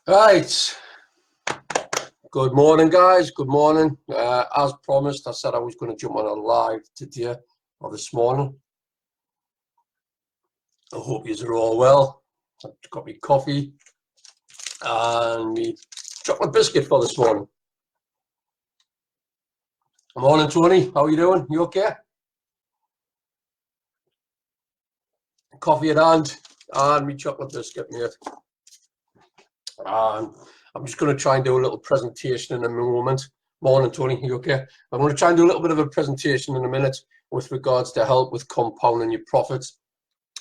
Right. Good morning, guys. Good morning. As promised, I said I was going to jump on a live today or this morning. I hope you are all well. I've got me coffee and me chocolate biscuit for this morning. Morning, Tony. How are you doing? You okay? Coffee at hand and me chocolate biscuit, mate. I'm just going to try and do a little presentation in a moment. Morning, Tony. You okay? I'm going to try and do a little bit of a presentation in a minute with regards to help with compounding your profits.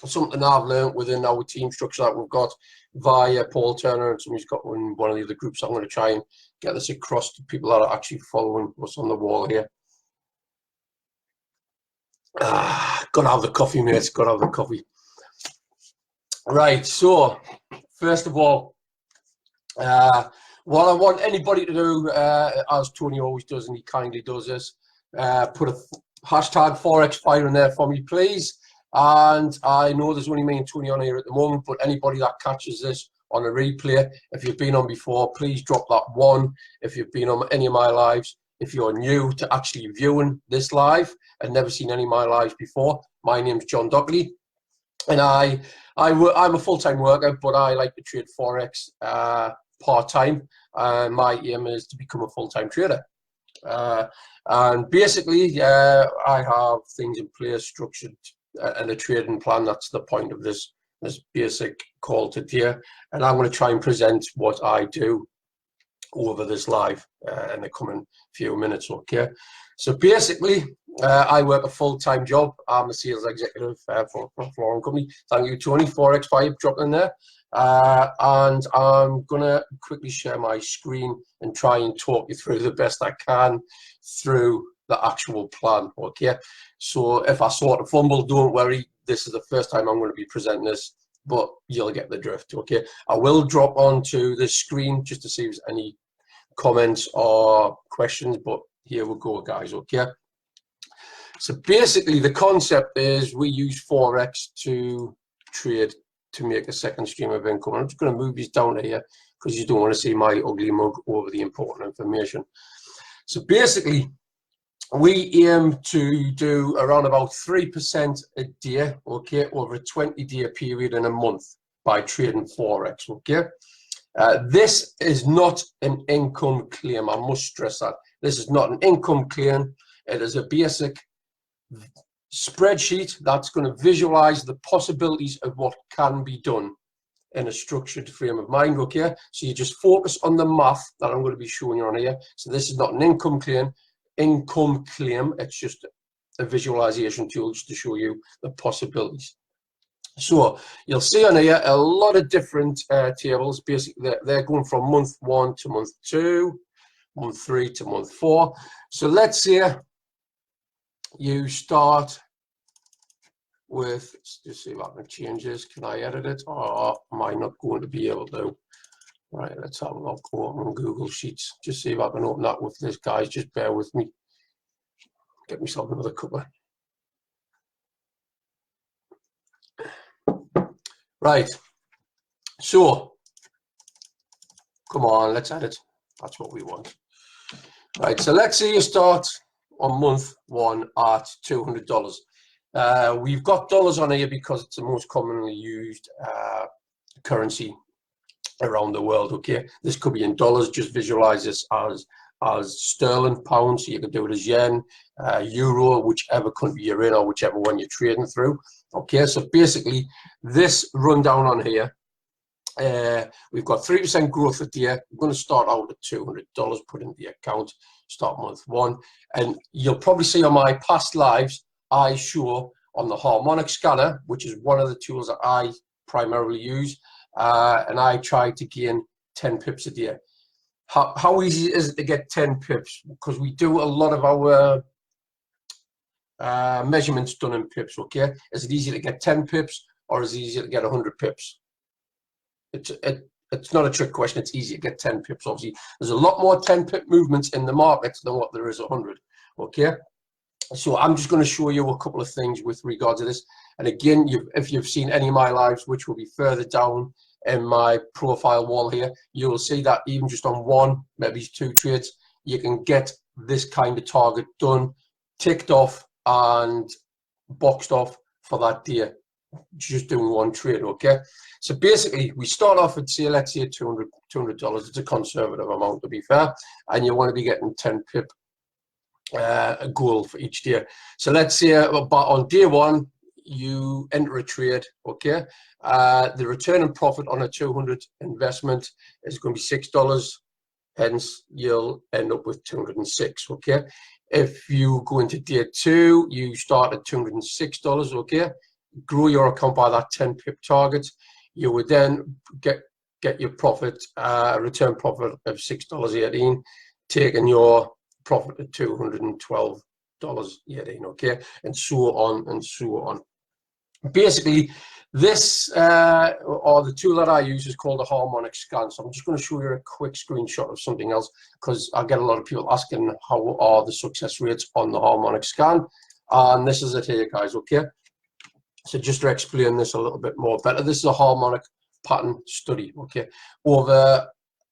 Something I've learned within our team structure that we've got via Paul Turner, and somebody's got in one of the other groups. I'm going to try and get this across to people that are actually following what's on the wall here. Gotta have the coffee, mate. Gotta have the coffee. Right, so first of all, what I want anybody to do, as Tony always does, and he kindly does this, put a hashtag Forex fire in there for me, please. And I know there's only me and Tony on here at the moment, but anybody that catches this on a replay, if you've been on before, please drop that one. If you've been on any of my lives, if you're new to actually viewing this live and never seen any of my lives before, my name's John Docherty, and I'm a full-time worker, but I like to trade Forex part-time. My aim is to become a full-time trader. And basically, I have things in place, structured, and a trading plan. That's the point of this basic call today. And I'm going to try and present what I do over this live in the coming few minutes, okay? So basically, I work a full-time job. I'm a sales executive for a flooring company. Thank you, Tony, Forex Fire, dropping in there. And I'm going to quickly share my screen and try and talk you through the best I can through the actual plan, okay? So if I sort of fumble, don't worry. This is the first time I'm going to be presenting this, but you'll get the drift, okay? I will drop onto the screen just to see if there's any comments or questions, but here we go, guys, okay? So basically the concept is we use Forex to trade, to make a second stream of income. I'm just going to move these down here because you don't want to see my ugly mug over the important information. So basically, we aim to do around about 3% a day, okay, over a 20-day period in a month by trading Forex, okay? This is not an income claim. I must stress that. This is not an income claim. It is a basic spreadsheet that's going to visualize the possibilities of what can be done in a structured frame of mind, okay? So you just focus on the math that I'm going to be showing you on here. So this is not an income claim. It's just a visualization tool just to show you the possibilities. So you'll see on here a lot of different tables. Basically, they're going from month 1 to month 2, month 3 to month 4. So let's say you start with, let's just see if I can change this. Can I edit it, or am I not going to be able to? Right, let's have a look on Google Sheets. Just see if I can open that with this, guys. Just bear with me. Get myself another cuppa. Right. So, come on, let's edit. That's what we want. Right, so let's say you start on month 1 at $200. We've got dollars on here because it's the most commonly used currency around the world, okay? This could be in dollars. Just visualize this as sterling, pounds. So you can do it as yen, euro, whichever country you're in or whichever one you're trading through, okay? So basically, this rundown on here, we've got 3% growth a day. We're going to start out at $200, put in the account, start month 1. And you'll probably see on my past lives, I show on the harmonic scanner, which is one of the tools that I primarily use, and I try to gain 10 pips a day. How easy is it to get 10 pips? Because we do a lot of our measurements done in pips, okay? Is it easy to get 10 pips, or is it easier to get 100 pips? It's not a trick question. It's easy to get 10 pips, obviously. There's a lot more 10 pip movements in the markets than what there is 100, okay? So I'm just going to show you a couple of things with regard to this. And again, if you've seen any of my lives, which will be further down in my profile wall here, you'll see that even just on one, maybe 2 trades, you can get this kind of target done, ticked off and boxed off for that day, just doing one trade. Okay, so basically we start off at, say, let's say $200. It's a conservative amount, to be fair, and you want to be getting 10 pip a goal for each day. So let's say on day one you enter a trade. Okay, the return and profit on a 200 investment is going to be $6, hence you'll end up with 206. Okay, if you go into day two, you start at $206. Okay, grow your account by that 10 pip target, you would then get your profit, return profit of $6.18, taking your profit at $212.18. Okay, and so on and so on. Basically, this or the tool that I use is called a harmonic scan. So I'm just going to show you a quick screenshot of something else, because I get a lot of people asking how are the success rates on the harmonic scan, and this is it here, guys. Okay, so just to explain this a little bit more better, this is a harmonic pattern study. Okay, over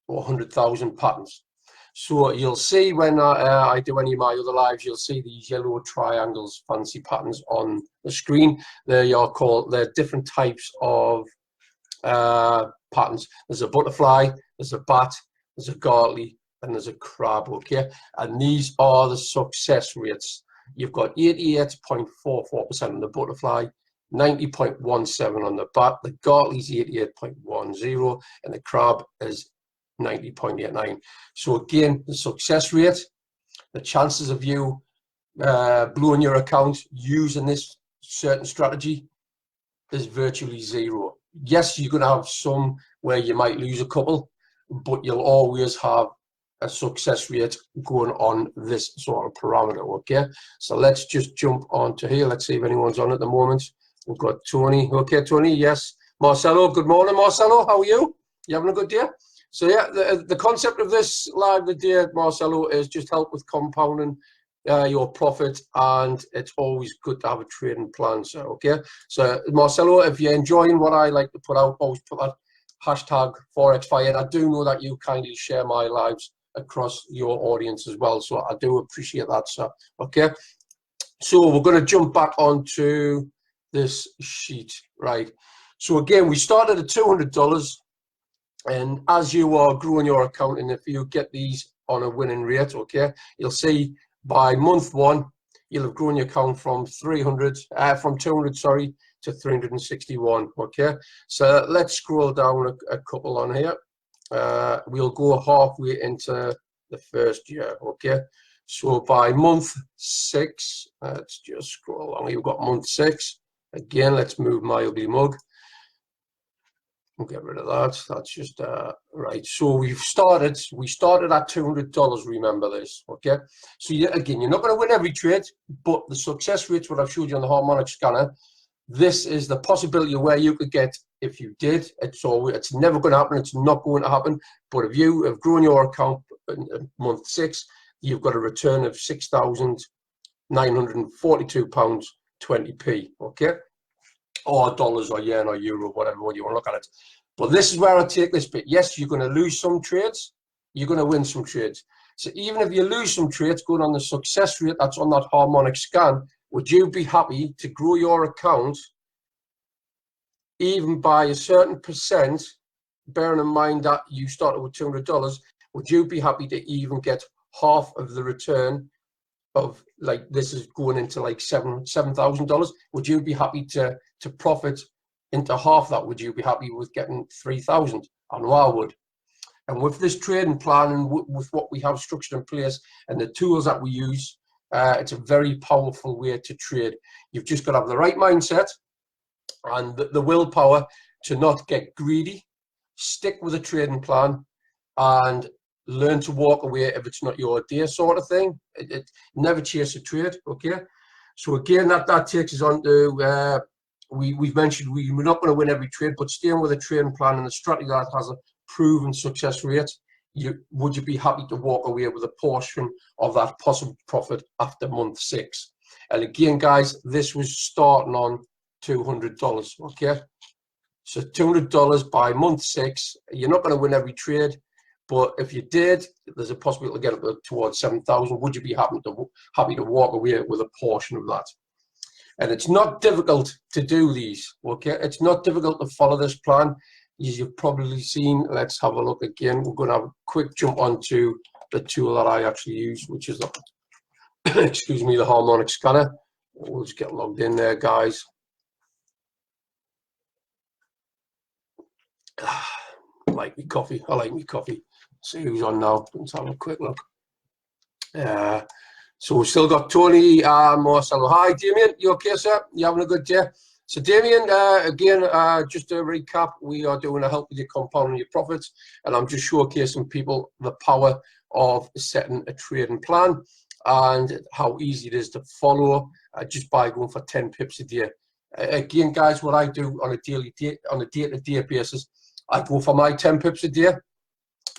100,000 patterns. So you'll see when I do any of my other lives, you'll see these yellow triangles, fancy patterns on the screen. They're different types of patterns. There's a butterfly, there's a bat, there's a gartley, and there's a crab. Okay, and these are the success rates. You've got 88.44% on the butterfly, 90.17 on the bat, the gartley's 88.10, and the crab is 90.89. So again, the success rate, the chances of you blowing your account using this certain strategy is virtually zero. Yes, you're going to have some where you might lose a couple, but you'll always have a success rate going on this sort of parameter. Okay, so let's just jump onto here. Let's see if anyone's on at the moment. We've got Tony. Okay, Tony, yes. Marcelo, good morning, Marcelo. How are you? You having a good day? So yeah, the concept of this live today, Marcelo, is just help with compounding your profit, and it's always good to have a trading plan. So okay, so Marcelo, if you're enjoying what I like to put out, always put that hashtag Forex Fire. I do know that you kindly share my lives across your audience as well, so I do appreciate that, sir. Okay, so we're going to jump back onto this sheet, right? So again, we started at $200. And as you are growing your account, and if you get these on a winning rate, okay, you'll see by month one, you'll have grown your account from 200, sorry, to 361. Okay, so let's scroll down a couple on here. We'll go halfway into the first year. Okay, so by month 6, let's just scroll along. You've got month 6. Again, let's move mildly mug. We'll get rid of that. That's just right. So we started at $200. Remember this, okay? So again, you're not going to win every trade, but the success rates, what I've showed you on the harmonic scanner, this is the possibility of where you could get if you did. It's never going to happen. It's not going to happen. But if you have grown your account in month 6, you've got a return of £6,942.20p, okay? Or dollars or yen or euro, whatever you want to look at it. But this is where I take this bit. Yes, you're going to lose some trades, you're going to win some trades. So even if you lose some trades going on the success rate that's on that harmonic scan, would you be happy to grow your account even by a certain percent, bearing in mind that you started with $200, would you be happy to even get half of the return of, like, this is going into like $7,000? Would you be happy to profit into half that? Would you be happy with getting 3,000? I know I would. And with this trading plan and with what we have structured in place and the tools that we use, it's a very powerful way to trade. You've just got to have the right mindset and the willpower to not get greedy, stick with a trading plan, and learn to walk away if it's not your day, sort of thing. Never chase a trade, okay? So again, that takes us on to, we've mentioned we're not going to win every trade, but staying with a trading plan and a strategy that has a proven success rate, would you be happy to walk away with a portion of that possible profit after month 6? And again, guys, this was starting on $200, okay? So $200 by month 6. You're not going to win every trade, but if you did, there's a possibility to get up towards 7,000. Would you be happy to walk away with a portion of that? And it's not difficult to do these, okay? It's not difficult to follow this plan. As you've probably seen, let's have a look again. We're going to have a quick jump onto the tool that I actually use, which is the, excuse me, the harmonic scanner. We'll just get logged in there, guys. I like me coffee. I like me coffee. See who's on now. Let's have a quick look. So we've still got Tony Marcelo. Hi, Damien. You okay, sir? You having a good day? So, Damien, again, just to recap, we are doing a help with your compounding your profits, and I'm just showcasing people the power of setting a trading plan and how easy it is to follow just by going for 10 pips a day. Again, guys, what I do on a day-to-day basis, I go for my 10 pips a day.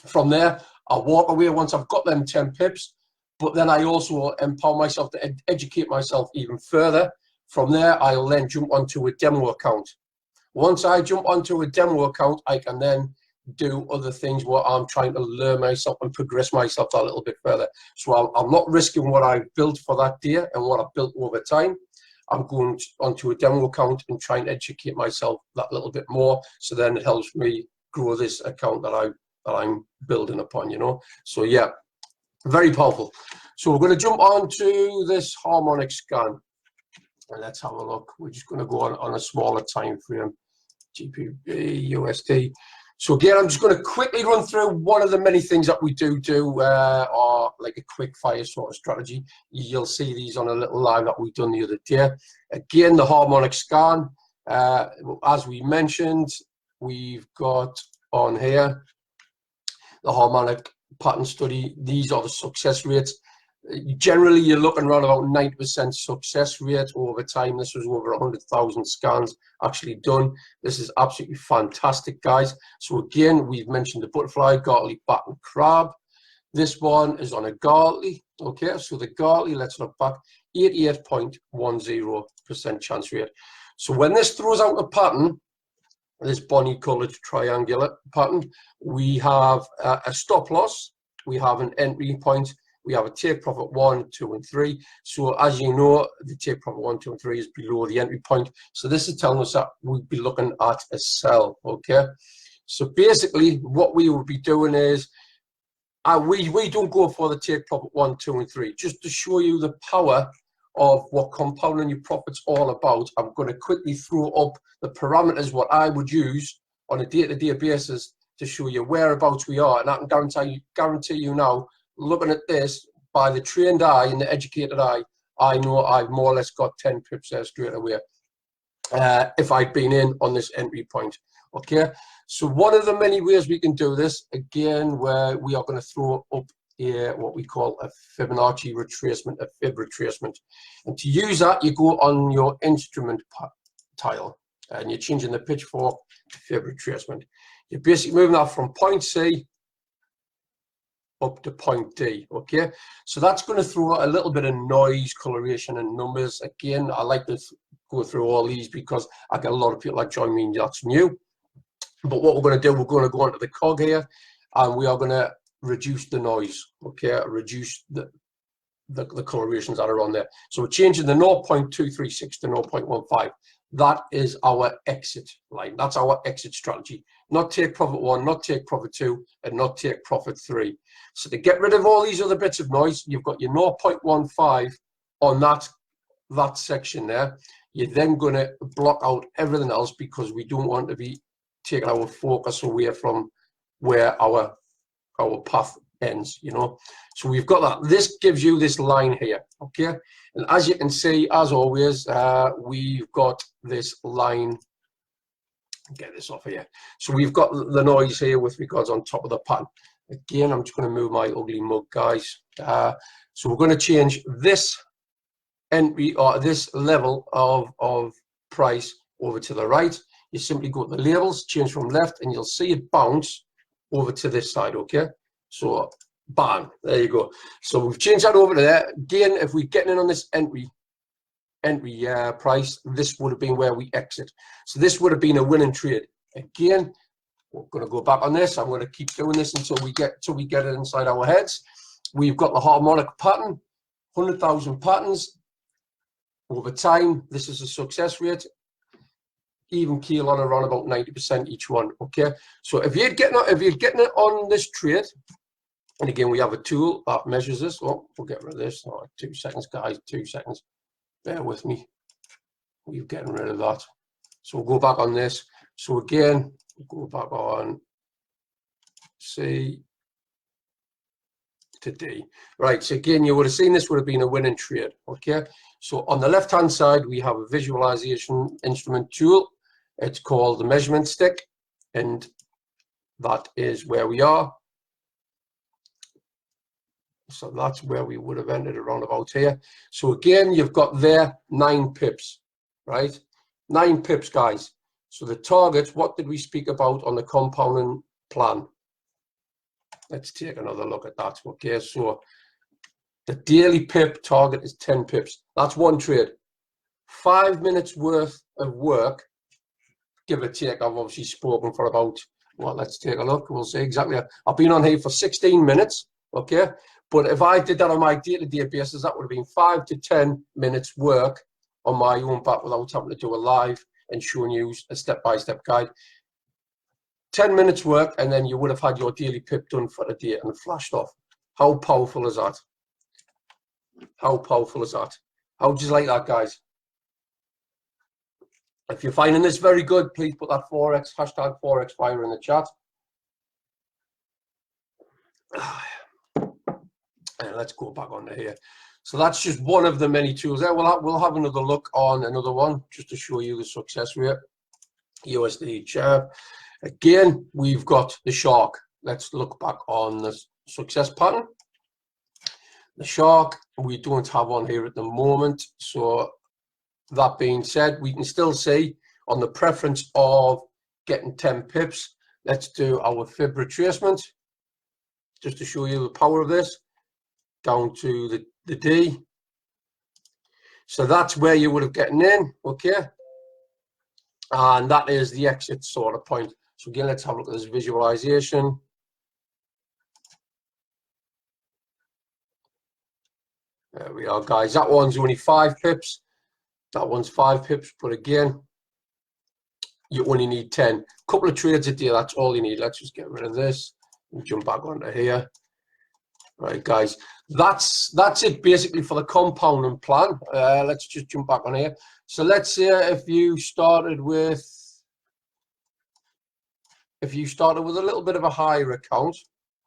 From there, I walk away once I've got them 10 pips, but then I also empower myself to educate myself even further. From there, I'll then jump onto a demo account. Once I jump onto a demo account, I can then do other things where I'm trying to learn myself and progress myself a little bit further. So I'm not risking what I've built for that day and what I've built over time. I'm going onto a demo account and trying to educate myself that little bit more. So then it helps me grow this account that I'm building upon, you know. So yeah, very powerful. So we're going to jump on to this harmonic scan. And let's have a look. We're just going to go on a smaller time frame. GBP, USD. So again, I'm just going to quickly run through one of the many things that we do or like a quick fire sort of strategy. You'll see these on a little live that we've done the other day. Again, the harmonic scan. As we mentioned, we've got on here the harmonic pattern study. These are the success rates. Generally, you're looking around about 90% success rate over time. This was over 100,000 scans actually done. This is absolutely fantastic, guys. So again, we've mentioned the butterfly, Gartley, bat, and crab. This one is on a Gartley. Okay, so the Gartley, let's look back, 88.10% chance rate. So when this throws out a pattern, this bonny coloured triangular pattern, we have a stop loss, we have an entry point, we have a take profit 1, 2, and 3. So as you know, the take profit 1, 2, and 3 is below the entry point. So this is telling us that we'll be looking at a sell. Okay. So basically, what we will be doing is we don't go for the take profit 1, 2, and 3. Just to show you the power of what compounding your profits all about, I'm going to quickly throw up the parameters what I would use on a day-to-day basis to show you whereabouts we are, and I can guarantee you now, looking at this by the trained eye and the educated eye, I know I've more or less got 10 pips there straight away if I'd been in on this entry point. Okay, so one of the many ways we can do this, again, where we are going to throw up here what we call a Fibonacci retracement, a fib retracement. And to use that, you go on your instrument tile and you're changing the pitchfork to fib retracement. You're basically moving that from point C up to point D. Okay, so that's going to throw a little bit of noise, coloration, and numbers. Again, I like to go through all these because I get a lot of people that join me and that's new. But what we're going to do, we're going to go onto the cog here and we are going to reduce the noise. Okay, reduce the colorations that are on there. So we're changing the 0.236 to 0.15. That is our exit line. That's our exit strategy. Not take profit 1, not take profit 2, and not take profit 3. So to get rid of all these other bits of noise, you've got your 0.15 on that section there. You're then going to block out everything else because we don't want to be taking our focus away from where our path ends, you know. So we've got that. This gives you this line here, okay? And as you can see, as always, we've got this line. Get this off here. So we've got the noise here with regards on top of the pattern. Again, I'm just going to move my ugly mug, guys. So we're going to change this entry or this level of price over to the right. You simply go to the labels, change from left, and you'll see it bounce over to this side, okay? So bang, there you go. So we've changed that over to there. Again, if we're getting in on this entry price, this would have been where we exit. So this would have been a winning trade. Again, we're going to go back on this. I'm going to keep doing this until we get it inside our heads. We've got the harmonic pattern, 100,000 patterns over time. This is a success rate. Even keel on around about 90% each one. Okay, so if you're getting it on this trade, and again we have a tool that measures this. Oh, we'll get rid of this. Oh, 2 seconds, guys. 2 seconds. Bear with me. We're getting rid of that. So we'll go back on this. So again, we'll go back on C to D. Right. So again, you would have seen this would have been a winning trade. Okay. So on the left hand side, we have a visualization instrument tool. It's called the measurement stick, and that is where we are. So that's where we would have ended around about here. So again, you've got there 9 pips, right? 9 pips, guys. So the target, what did we speak about on the compounding plan? Let's take another look at that. Okay, so the daily pip target is 10 pips. That's one trade. 5 minutes worth of work, give or take. I've obviously spoken for about, well, let's take a look. We'll see exactly. I've been on here for 16 minutes. Okay, but if I did that on my day-to-day basis, that would have been 5 to 10 minutes work on my own back without having to do a live and showing you a step-by-step guide. 10 minutes work, and then you would have had your daily pip done for the day and flashed off. How powerful is that? How powerful is that? How do you like that, guys? If you're finding this very good, please put that Forex, hashtag Forex Fire in the chat. And let's go back onto here. So that's just one of the many tools there. We'll have another look on another one just to show you the success rate. USD chair. Again, we've got the shark. Let's look back on the success pattern. The shark, we don't have one here at the moment. So that being said, we can still see on the preference of getting 10 pips. Let's do our fib retracement just to show you the power of this. Down to the D. So that's where you would have gotten in, okay? And that is the exit sort of point. So again, let's have a look at this visualization. There we are, guys. That one's only 5 pips. That one's 5 pips, but again, you only need 10. Couple of trades a day, that's all you need. Let's just get rid of this and jump back onto here. Right, guys, that's it basically for the compounding plan. Let's just jump back on here. So let's say if you started with a little bit of a higher account,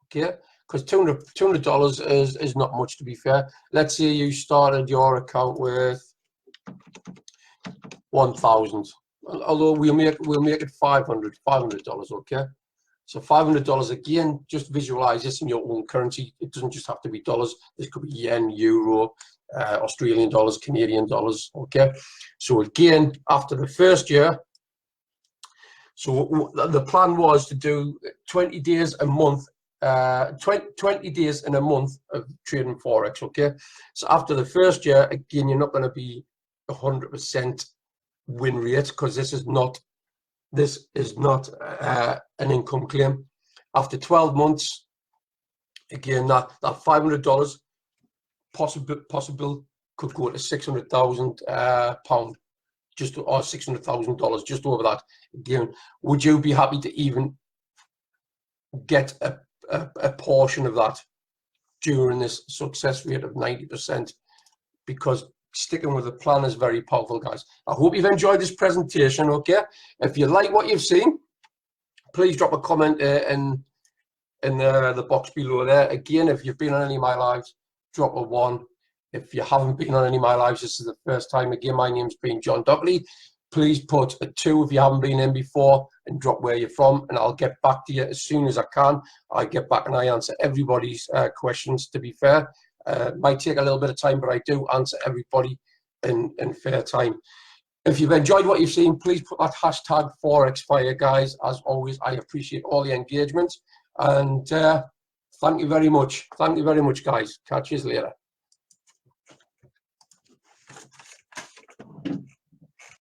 okay, because $200 is not much, to be fair. Let's say you started your account with 1,000, although we'll make it $500, okay. So $500 again, just visualize this in your own currency. It doesn't just have to be dollars. This could be yen, euro, Australian dollars, Canadian dollars. Okay. So again, after the first year, so the plan was to do 20 days a month, 20 days in a month of trading Forex. Okay. So after the first year, again, you're not going to be 100% win rate because this is not an income claim. After 12 months, again, that $500 possible could go to £600,000, just or $600,000, just over that. Again, would you be happy to even get a portion of that during this success rate of 90%? Because sticking with the plan is very powerful, guys. I hope you've enjoyed this presentation. Okay, if you like what you've seen, please drop a comment in the box below there. Again, if you've been on any of my lives, drop a 1. If you haven't been on any of my lives, this is the first time. Again, my name's been John Docherty. Please put a 2 if you haven't been in before, and drop where you're from, and I'll get back to you as soon as I can. I get back and I answer everybody's questions, to be fair. Might take a little bit of time, but I do answer everybody in fair time. If you've enjoyed what you've seen, please put that hashtag ForexFire, guys. As always, I appreciate all the engagement, and thank you very much. Thank you very much, guys. Catch you later.